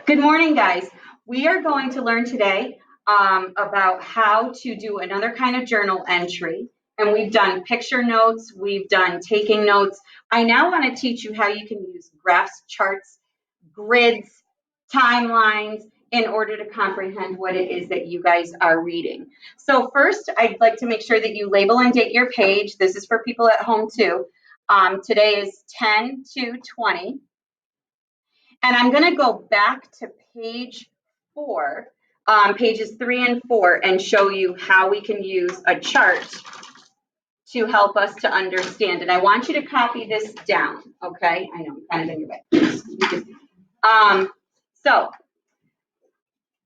Good morning, guys. We are going to learn today about how to do another kind of journal entry. And we've done picture notes, we've done taking notes. I now want to teach you how you can use graphs, charts, grids, timelines in order to comprehend what it is that you guys are reading. So first, I'd like to make sure that you label and date your page. This is for people at home too. Today is 10/2/20. And I'm going to go back to page 4, pages 3 and 4, and show you how we can use a chart to help us to understand. And I want you to copy this down, okay? I know, I'm kind of in your way. So,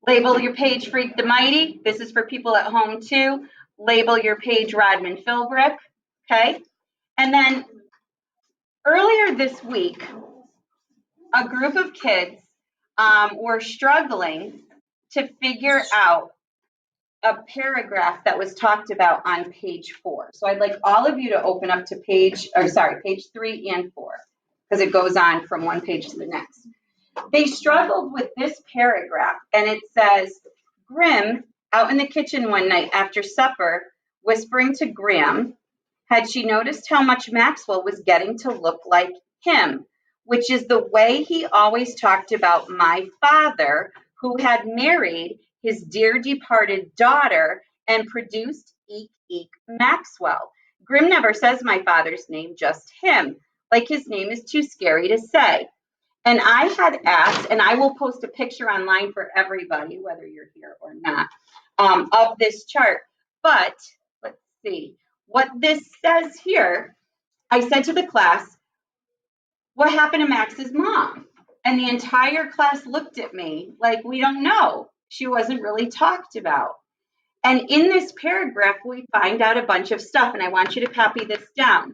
label your page Freak the Mighty. This is for people at home too. Label your page Rodman Philbrick, okay? And then earlier this week, a group of kids were struggling to figure out a paragraph that was talked about on page 4. So I'd like all of you to open up to page 3 and 4, because it goes on from one page to the next. They struggled with this paragraph, and it says, Grim, out in the kitchen one night after supper, whispering to Graham, had she noticed how much Maxwell was getting to look like him, which is the way he always talked about my father, who had married his dear departed daughter and produced Eek Eek Maxwell. Grim never says my father's name, just him, like his name is too scary to say. And I had asked, and I will post a picture online for everybody, whether you're here or not, of this chart. But let's see what this says here. I said to the class, what happened to Max's mom? And the entire class looked at me like, we don't know. She wasn't really talked about. And in this paragraph, we find out a bunch of stuff, and I want you to copy this down.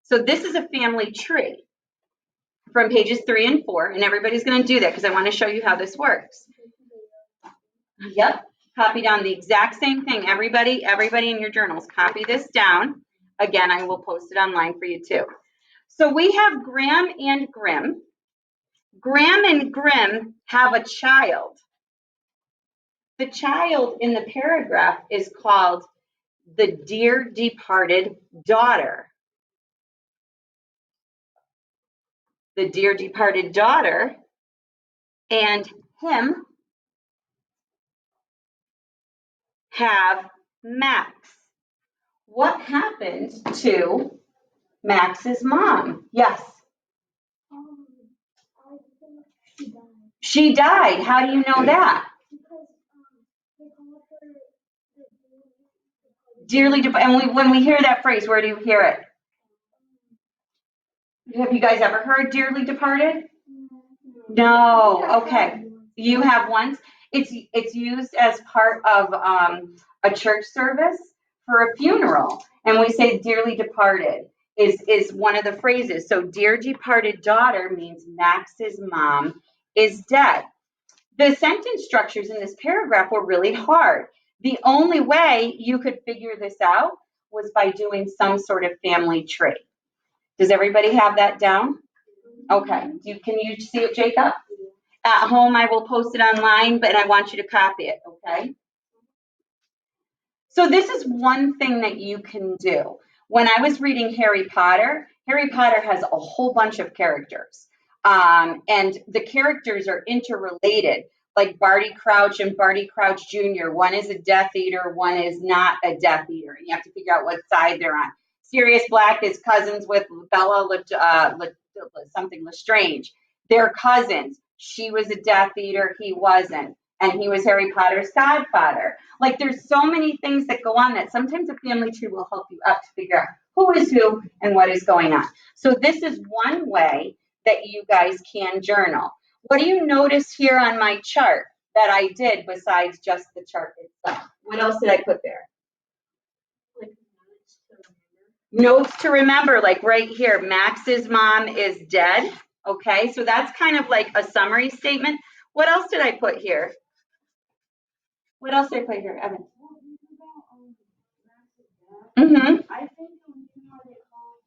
So this is a family tree from pages 3 and 4, and everybody's going to do that because I want to show you how this works. Yep, copy down the exact same thing. Everybody in your journals, copy this down. Again, I will post it online for you too. So we have Graham and Grim. Graham and Grim have a child. The child in the paragraph is called the dear departed daughter. The dear departed daughter and him have Max. What happened to Max's mom? Yes. She died. How do you know that? Dearly departed. And when we hear that phrase, where do you hear it? Have you guys ever heard dearly departed? No. Okay. You have once. It's used as part of a church service for a funeral, and we say dearly departed is one of the phrases. So dear departed daughter means Max's mom is dead. The sentence structures in this paragraph were really hard. The only way you could figure this out was by doing some sort of family tree. Does everybody have that down? Okay. Can you see it, Jacob? At home, I will post it online, but I want you to copy it, okay? So this is one thing that you can do. When I was reading Harry Potter has a whole bunch of characters. And the characters are interrelated, like Barty Crouch and Barty Crouch Jr. One is a Death Eater, one is not a Death Eater. And you have to figure out what side they're on. Sirius Black is cousins with Bella something Lestrange. They're cousins. She was a Death Eater, he wasn't. And he was Harry Potter's godfather. Like, there's so many things that go on that sometimes a family tree will help you out to figure out who is who and what is going on. So this is one way that you guys can journal. What do you notice here on my chart that I did besides just the chart itself? What else did I put there? Like notes to remember, like right here, Max's mom is dead. Okay, so that's kind of like a summary statement. What else did I put here? What else did I put here, Evan? Mm-hmm. I think the reason why they call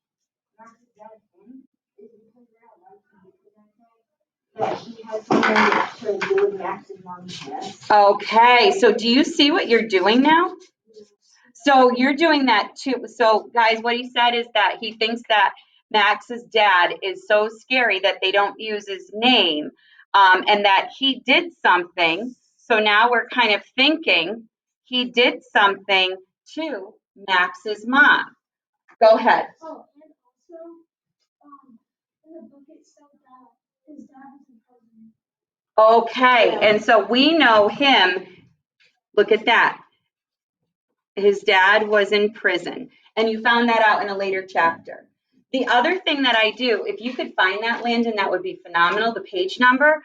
Max's dad him is because they're not like him, because I think that he has something to Max's mom has. Okay, so do you see what you're doing now? So you're doing that too. So guys, what he said is that he thinks that Max's dad is so scary that they don't use his name, and that he did something. So now we're kind of thinking he did something to Max's mom. Go ahead. Oh, and also, in the book it said that his dad was in prison. Okay, and so we know him. Look at that. His dad was in prison, and you found that out in a later chapter. The other thing that I do, if you could find that, Landon, that would be phenomenal, the page number.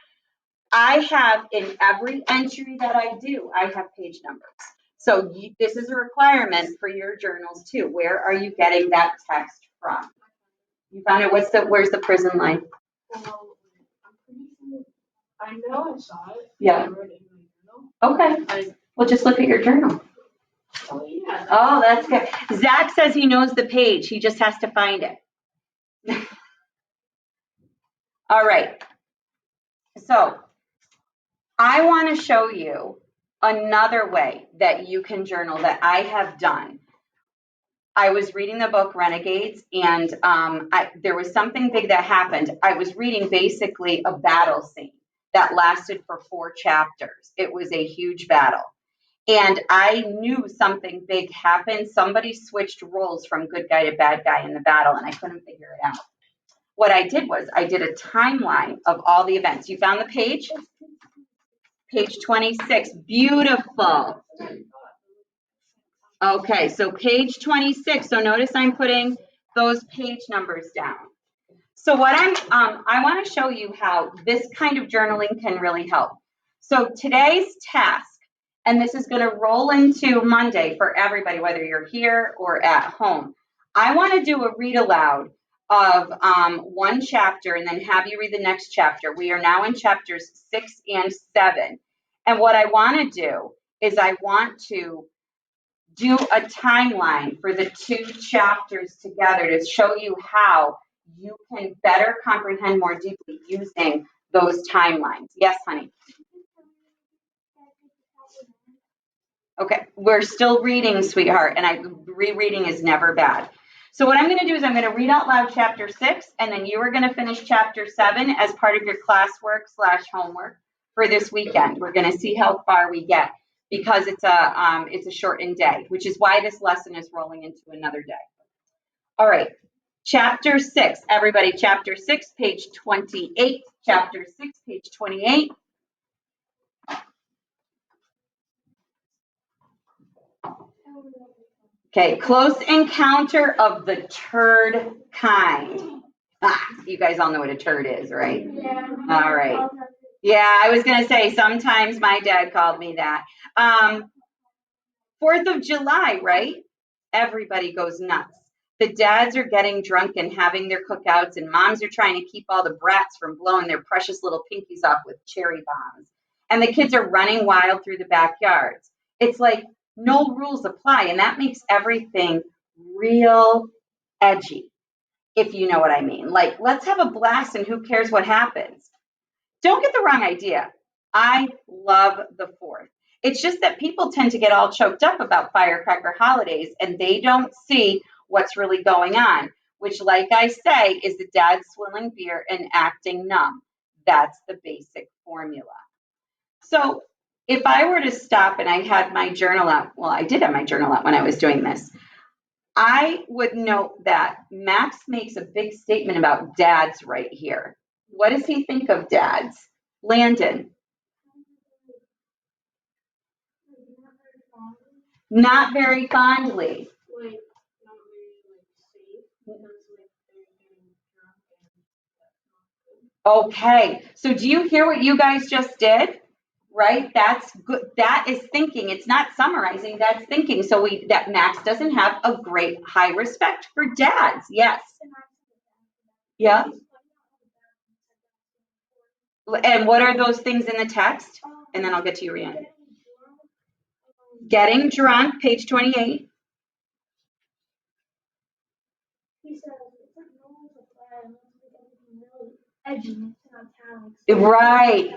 I have in every entry that I do, I have page numbers. So this is a requirement for your journals too. Where are you getting that text from? You found it. Where's the prison line? Well, I'm pretty sure. I know I saw it. Yeah. I wrote it in my journal. Okay. Well, just look at your journal. Oh yeah. Oh, that's good. Zach says he knows the page. He just has to find it. All right. So I want to show you another way that you can journal that I have done. I was reading the book Renegades, and there was something big that happened. I was reading basically a battle scene that lasted for 4 chapters. It was a huge battle. And I knew something big happened. Somebody switched roles from good guy to bad guy in the battle, and I couldn't figure it out. What I did was I did a timeline of all the events. You found the page? Page 26. Beautiful. Okay, so page 26. So notice I'm putting those page numbers down. So what I want to show you how this kind of journaling can really help. So today's task, and this is going to roll into Monday for everybody, whether you're here or at home. I want to do a read aloud of one chapter and then have you read the next chapter. We are now in chapters 6 and 7. And what I want to do is I want to do a timeline for the 2 chapters together to show you how you can better comprehend more deeply using those timelines. Yes, honey. Okay, we're still reading, sweetheart, and rereading is never bad. So what I'm going to do is I'm going to read out loud chapter 6, and then you are going to finish chapter 7 as part of your classwork/homework for this weekend. We're going to see how far we get because it's a shortened day, which is why this lesson is rolling into another day. All right, chapter 6, everybody, chapter 6, page 28, chapter 6, page 28. Okay, close encounter of the turd kind. You guys all know what a turd is, right? Yeah. All right. Yeah, I was going to say, sometimes my dad called me that. 4th of July, right? Everybody goes nuts. The dads are getting drunk and having their cookouts, and moms are trying to keep all the brats from blowing their precious little pinkies off with cherry bombs. And the kids are running wild through the backyards. It's like no rules apply, and that makes everything real edgy, if you know what I mean. Like, let's have a blast and who cares what happens. Don't get the wrong idea. I love the 4th. It's just that people tend to get all choked up about firecracker holidays and they don't see what's really going on, which, like I say, is the dad swilling beer and acting numb. That's the basic formula. So if I were to stop and I had my journal out, well, I did have my journal out when I was doing this, I would note that Max makes a big statement about dads right here. What does he think of dads? Landon. Not very fondly. Like, not very, safe because, they're getting drunk and that's not good. Okay, so do you hear what you guys just did? Right? That's good. That is thinking. It's not summarizing, that's thinking. So that Max doesn't have a great high respect for dads. Yes. Yeah. And what are those things in the text? And then I'll get to you, Rihanna. Getting drunk, page 28. He says, it's like no one's a flag, everything really edgy, it's in italics. Right.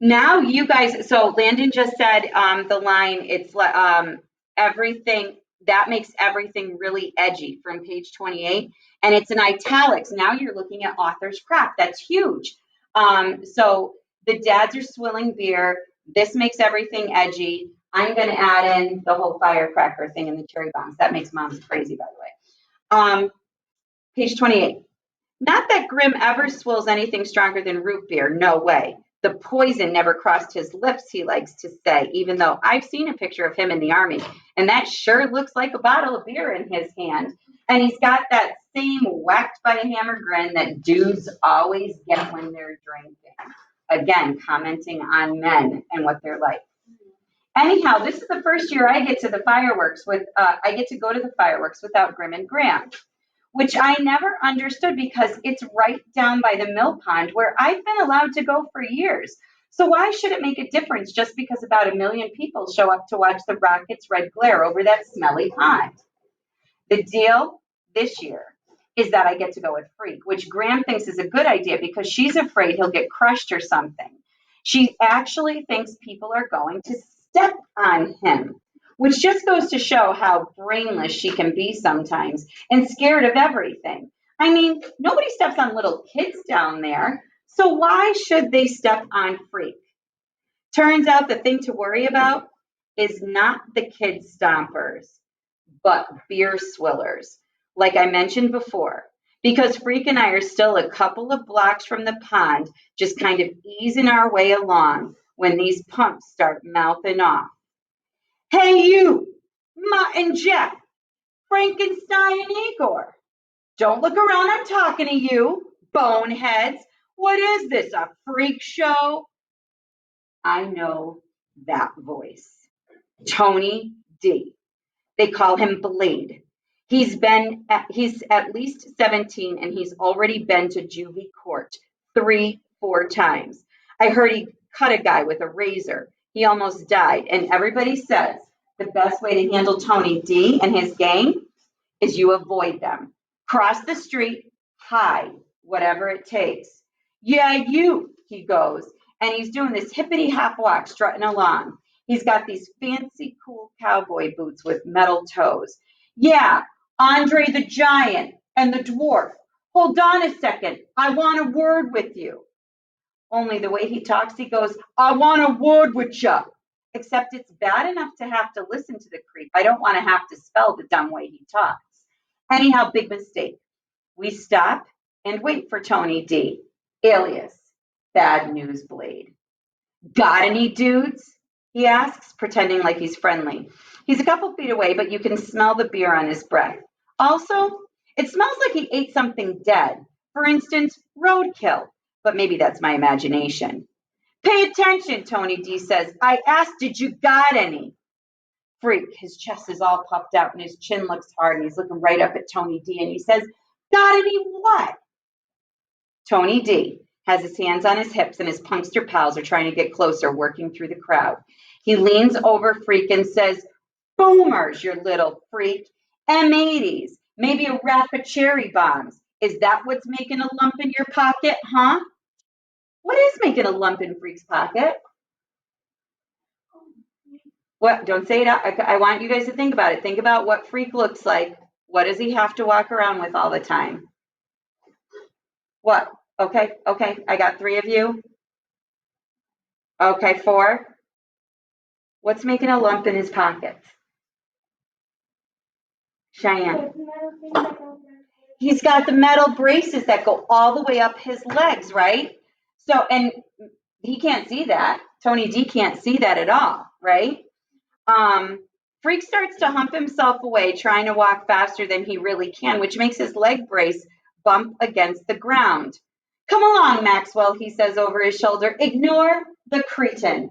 Now you guys, so Landon just said the line, everything, that makes everything really edgy from page 28. And it's in italics. Now you're looking at author's craft. That's huge. So the dads are swilling beer. This makes everything edgy. I'm going to add in the whole firecracker thing and the cherry bombs. That makes moms crazy, by the way. Page 28. Not that Grim ever swills anything stronger than root beer. No way. The poison never crossed his lips, he likes to say, even though I've seen a picture of him in the army, and that sure looks like a bottle of beer in his hand. And he's got that same whacked by a hammer grin that dudes always get when they're drinking. Again, commenting on men and what they're like. Anyhow, this is the first year I get to I get to go to the fireworks without Grim and Graham, which I never understood because it's right down by the mill pond where I've been allowed to go for years. So why should it make a difference just because about 1 million people show up to watch the rockets' red glare over that smelly pond? The deal this year is that I get to go with Freak, which Graham thinks is a good idea because she's afraid he'll get crushed or something. She actually thinks people are going to step on him, which just goes to show how brainless she can be sometimes and scared of everything. I mean, nobody steps on little kids down there, so why should they step on Freak? Turns out the thing to worry about is not the kid stompers, but beer swillers, like I mentioned before. Because Freak and I are still a couple of blocks from the pond, just kind of easing our way along when these pumps start mouthing off. Hey, you, Mutt and Jeff, Frankenstein and Igor. Don't look around, I'm talking to you, boneheads. What is this, a freak show? I know that voice. Tony D. They call him Blade. He's at least 17 and he's already been to juvie court 3, 4 times. I heard he cut a guy with a razor. He almost died. And everybody says the best way to handle Tony D and his gang is you avoid them. Cross the street, hide, whatever it takes. Yeah, you, he goes. And he's doing this hippity hop walk, strutting along. He's got these fancy, cool cowboy boots with metal toes. Yeah, Andre the Giant and the Dwarf. Hold on a second. I want a word with you. Only the way he talks, he goes, I want a word with you. Except it's bad enough to have to listen to the creep. I don't want to have to spell the dumb way he talks. Anyhow, big mistake. We stop and wait for Tony D, alias Bad News Blade. Got any dudes? He asks, pretending like he's friendly. He's a couple feet away, but you can smell the beer on his breath. Also, it smells like he ate something dead. For instance, roadkill, but maybe that's my imagination. Pay attention, Tony D says. I asked, did you got any? Freak, his chest is all puffed out and his chin looks hard and he's looking right up at Tony D and he says, got any what? Tony D has his hands on his hips and his punkster pals are trying to get closer, working through the crowd. He leans over Freak and says, boomers, you little freak. M80s, maybe a rack of cherry bombs. Is that what's making a lump in your pocket, huh? What is making a lump in Freak's pocket? What? Don't say it out. I want you guys to think about it. Think about what Freak looks like. What does he have to walk around with all the time? What? Okay, I got 3 of you. Okay, 4. What's making a lump in his pocket? Cheyenne. He's got the metal braces that go all the way up his legs, right? So, and he can't see that. Tony D can't see that at all, right? Freak starts to hump himself away, trying to walk faster than he really can, which makes his leg brace bump against the ground. Come along, Maxwell, he says over his shoulder. Ignore the cretin.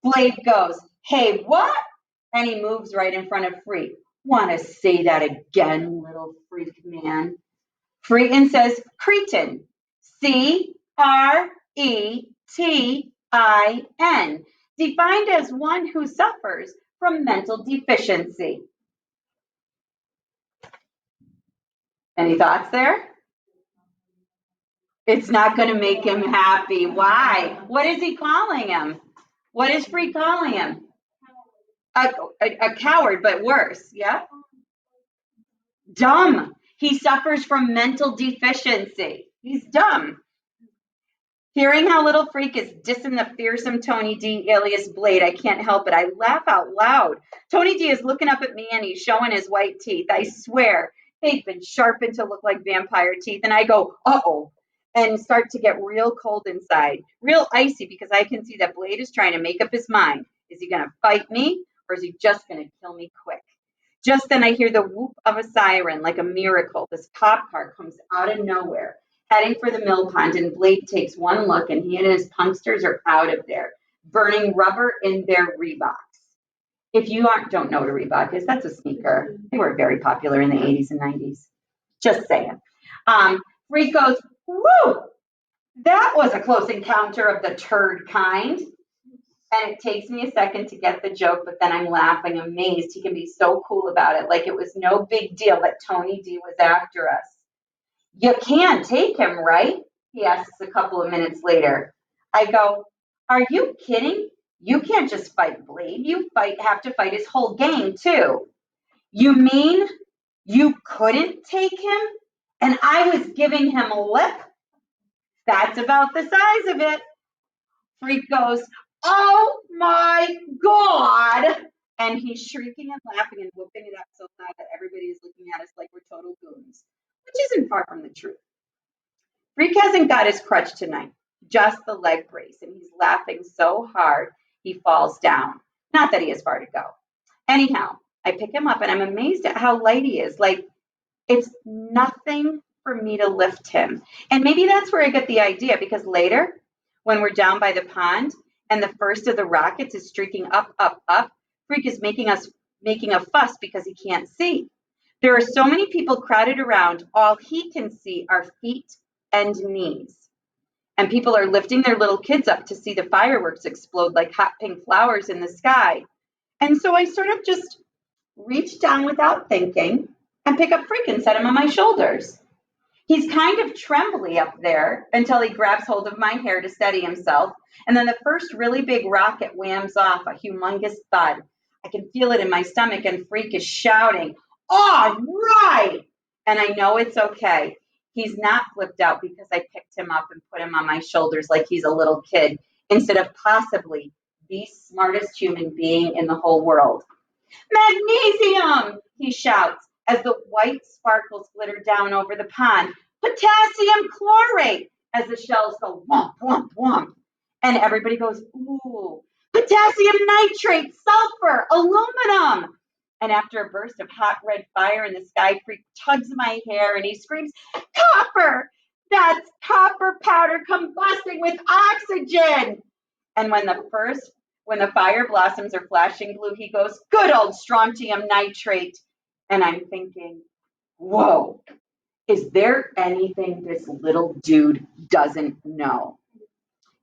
Blade goes, hey, what? And he moves right in front of Freak. Want to say that again, little freak man? Freakin says cretin. Cretin, defined as one who suffers from mental deficiency. Any thoughts there? It's not going to make him happy. Why? What is he calling him? What is Free calling him? A coward, but worse. Yeah? Dumb. He suffers from mental deficiency. He's dumb. Hearing how little Freak is dissing the fearsome Tony D alias Blade, I can't help it. I laugh out loud. Tony D is looking up at me and he's showing his white teeth. I swear, they've been sharpened to look like vampire teeth. And I go, uh-oh, and start to get real cold inside, real icy, because I can see that Blade is trying to make up his mind. Is he going to fight me or is he just going to kill me quick? Just then I hear the whoop of a siren like a miracle. This cop car comes out of nowhere, heading for the mill pond, and Blade takes one look, and he and his punksters are out of there, burning rubber in their Reeboks. If you don't know what a Reebok is, that's a sneaker. They were very popular in the 80s and 90s. Just saying. Freak goes, woo! That was a close encounter of the turd kind. And it takes me a second to get the joke, but then I'm laughing, amazed. He can be so cool about it, like it was no big deal that Tony D was after us. You can take him, right? He asks a couple of minutes later. I go, are you kidding? You can't just fight Blade. You have to fight his whole gang, too. You mean you couldn't take him? And I was giving him a lip? That's about the size of it. Freak goes, oh my God. And he's shrieking and laughing and whooping it up so loud that everybody is looking at us like we're total goons, which isn't far from the truth. Freak hasn't got his crutch tonight, just the leg brace, and he's laughing so hard he falls down. Not that he has far to go. Anyhow, I pick him up and I'm amazed at how light he is. Like, it's nothing for me to lift him. And maybe that's where I get the idea, because later, when we're down by the pond and the first of the rockets is streaking up, up, up, Freak is making a fuss because he can't see. There are so many people crowded around, all he can see are feet and knees. And people are lifting their little kids up to see the fireworks explode like hot pink flowers in the sky. And so I sort of just reach down without thinking and pick up Freak and set him on my shoulders. He's kind of trembly up there until he grabs hold of my hair to steady himself. And then the first really big rocket whams off, a humongous thud. I can feel it in my stomach, and Freak is shouting, all right! And I know it's okay. He's not flipped out because I picked him up and put him on my shoulders like he's a little kid, instead of possibly the smartest human being in the whole world. Magnesium, he shouts as the white sparkles glitter down over the pond. Potassium chlorate, as the shells go whomp, whomp, whomp. And everybody goes, ooh, potassium nitrate, sulfur, aluminum. And after a burst of hot red fire in the sky, Freak tugs my hair and he screams, copper! That's copper powder combusting with oxygen. And when the fire blossoms are flashing blue, he goes, good old strontium nitrate. And I'm thinking, whoa, is there anything this little dude doesn't know?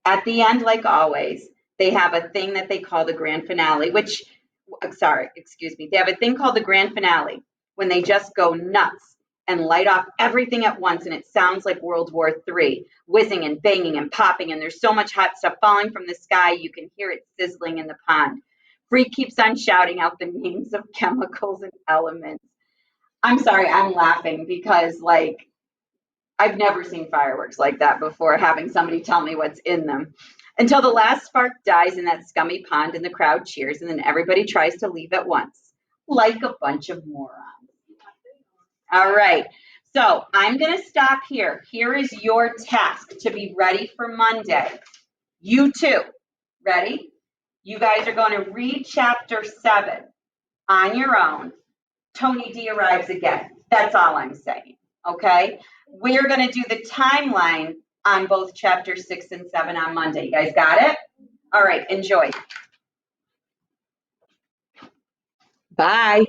At the end, like always, they have a thing that they call the grand finale, they have a thing called the grand finale when they just go nuts and light off everything at once, and it sounds like World War III, whizzing and banging and popping, and there's so much hot stuff falling from the sky you can hear it sizzling in the pond. Freak keeps on shouting out the names of chemicals and elements. I'm sorry, I'm laughing because, like, I've never seen fireworks like that before, having somebody tell me what's in them. Until the last spark dies in that scummy pond and the crowd cheers, and then everybody tries to leave at once, like a bunch of morons. All right, so I'm going to stop here. Here is your task to be ready for Monday. You too. Ready? You guys are going to read chapter 7 on your own. Tony D arrives again. That's all I'm saying. Okay? We're going to do the timeline on both chapter 6 and 7 on Monday. You guys got it? All right, enjoy. Bye.